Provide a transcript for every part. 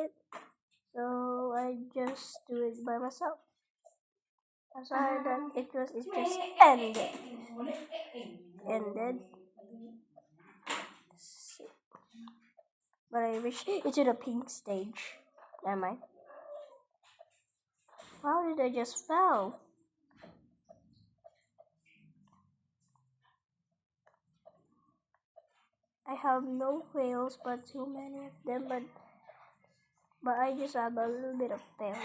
it. So I just do it by myself. That's why that it just ended. But I wish it's in a pink stage. Never mind. How did I just fell? I have no fails, but too many of them. But I just have a little bit of fails.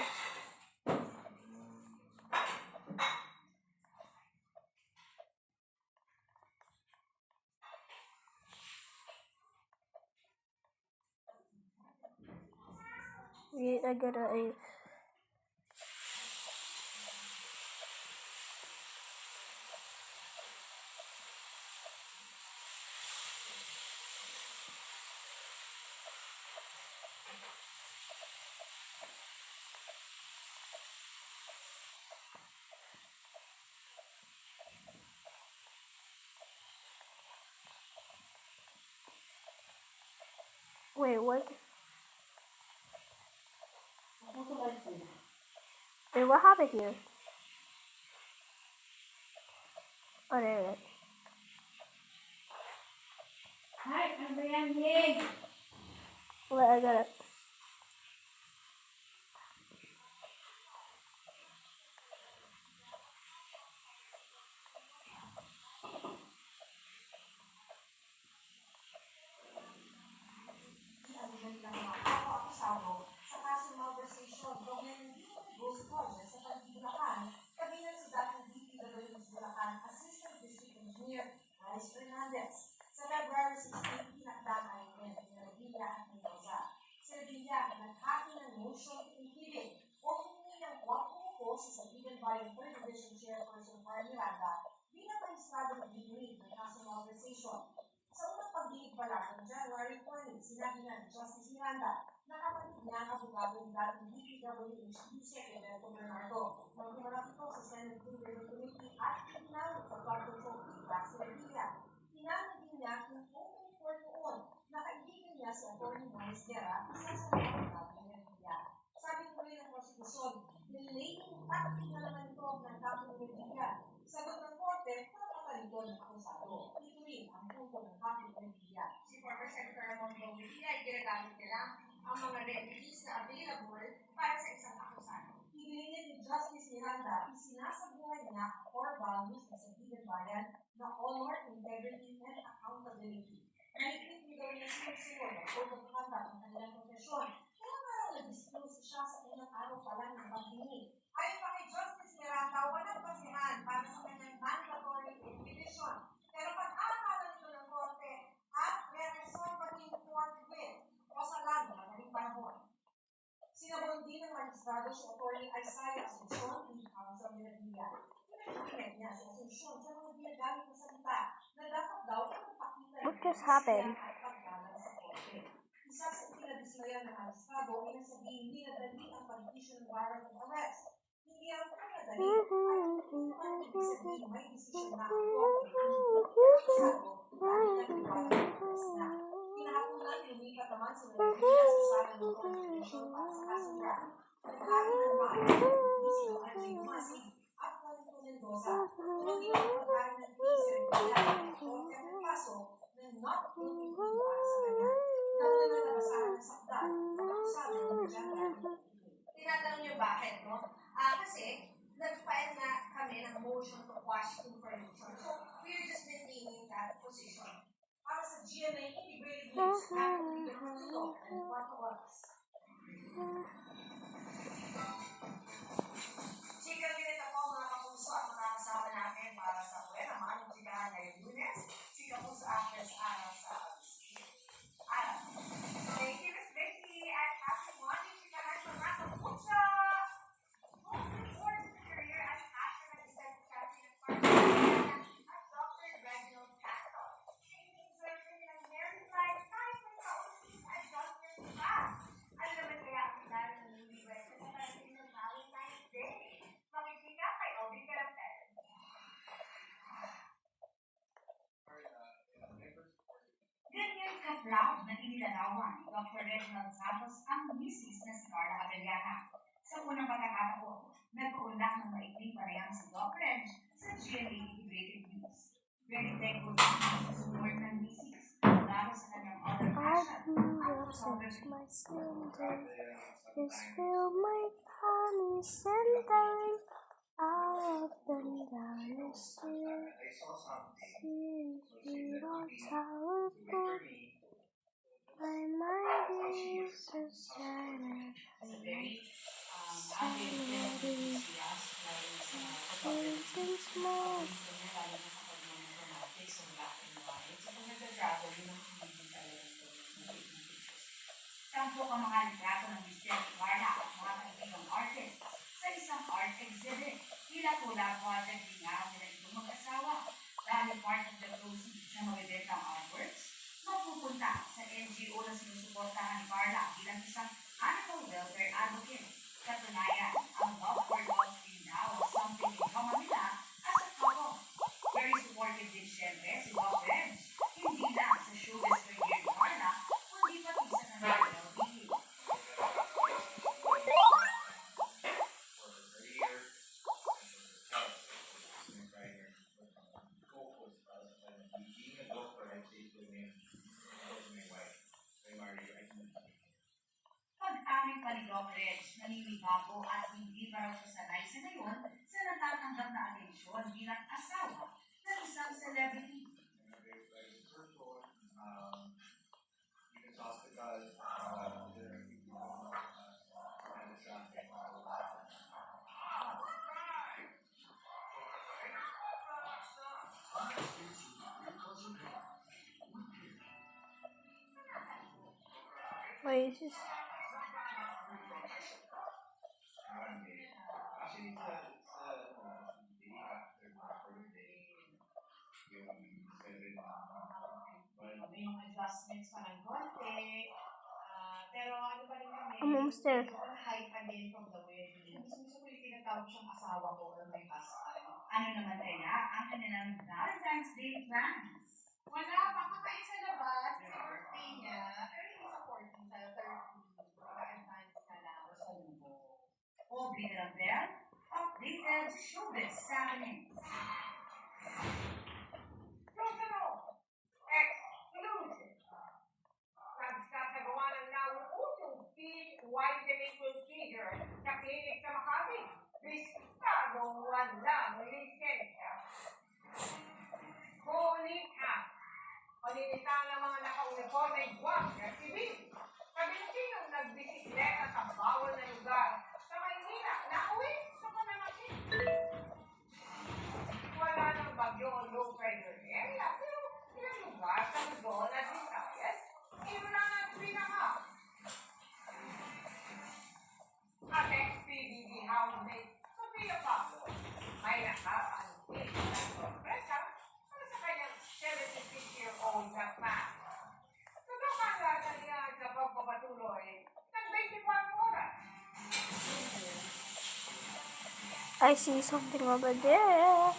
Wait, I gotta. Wait, what? Wait, what happened here? Oh, there it is. Wait, I got it. What just happened? Tinatanong niyo bakit, no? Kasi nag-file nga kami ng motion to quash information. So, we are just maintaining that position. Para sa GMA Integrated News, Catholic Leader and 4 oras. Chikang minute po mga kapuso at makakasama natin para sa Buena Manong Chikahan ngayong Lunes. Chika po sa Actress Ara sa Ara. Thank you, Miss Vicky, and happy morning, Chikahan sa mga kapuso! Moving forward to career as actor and executive champion at Park at Dr. Reginald Castro. Training surgeon ng married life kahit may kaunting adjustment pa. Ano naman kaya ang pinari ng newlywed sa parating ng Valentine's Day? Makikita kay Obi Carapel. Ganyan ka-proud na inilarawan ni Dr. Reginald Santos ang misis Abeliana. Sa unang pagkakataon, nagpaunlak ng maikling parehang si Doc Reg sa GMA Integrated News. Very thankful sa support ng misis, lalo sa kanyang other passion, ang photography. My sentence is fill my tummy sentence up and down the stairs. See what's how it goes. My mind is a silent small. Sampo ang mga litrato ng Mr. Carla at mga kaibigang artists sa isang art exhibit. Tila Tula project din nga nila itong mag-asawa. Dahil part of the proceeds na mabibentang artworks, mapupunta sa NGO na sinusuportahan ni Carla bilang isang animal welfare advocate. Katunayan, ang love for dogs din daw something in common nila as a couple. Very supportive din syempre si Doc Reg. Hindi lang sa showbiz career ni Carla, kundi pati sa kanyang well-being. Pag-amin pa ni Doc Reg, naninibago at hindi pa raw siya sanay sa ngayon sa natatanggap na atensyon bilang asawa ng isang celebrity. Wait, is this? May mga adjustments pa ng konti. Pero ano pa rin kami, I'm almost there. sobrang hype pa din from the wedding. Gusto ko yung tinatawag siyang asawa ko or my husband. Ano naman kaya ang kanilang Valentine's Day plans? Wala, pakakain sa labas. Sa birthday niya. Pero hindi sa 14, sa 30. Paka-advance na lang sa lubo. Aubrey Grandel, updated showbiz happenings. Exclusive. Nagsasagawa ng nauusong teeth whitening procedure sa klinik sa Makati. Biskadong walang lisensya. Calling up. Paninitang ng mga naka-uniforme guwapya sibil. Kabinsinong nagbisikleta sa bawal na lugar sa Maynila na uwi sa Panamasin. Wala ng bagyo o low pressure area, pero ilang lugar sa Luzon at Visayas, inulan at pinaka. At ex-PBB housemate Sofia Pablo may nakapantig ng sorpresa para sa kanyang 76-year-old na fan. Tutukangan niya sa pagpapatuloy ng 24 oras. I see something over there.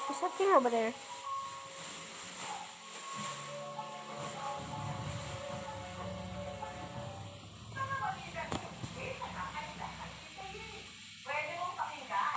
There's something over there.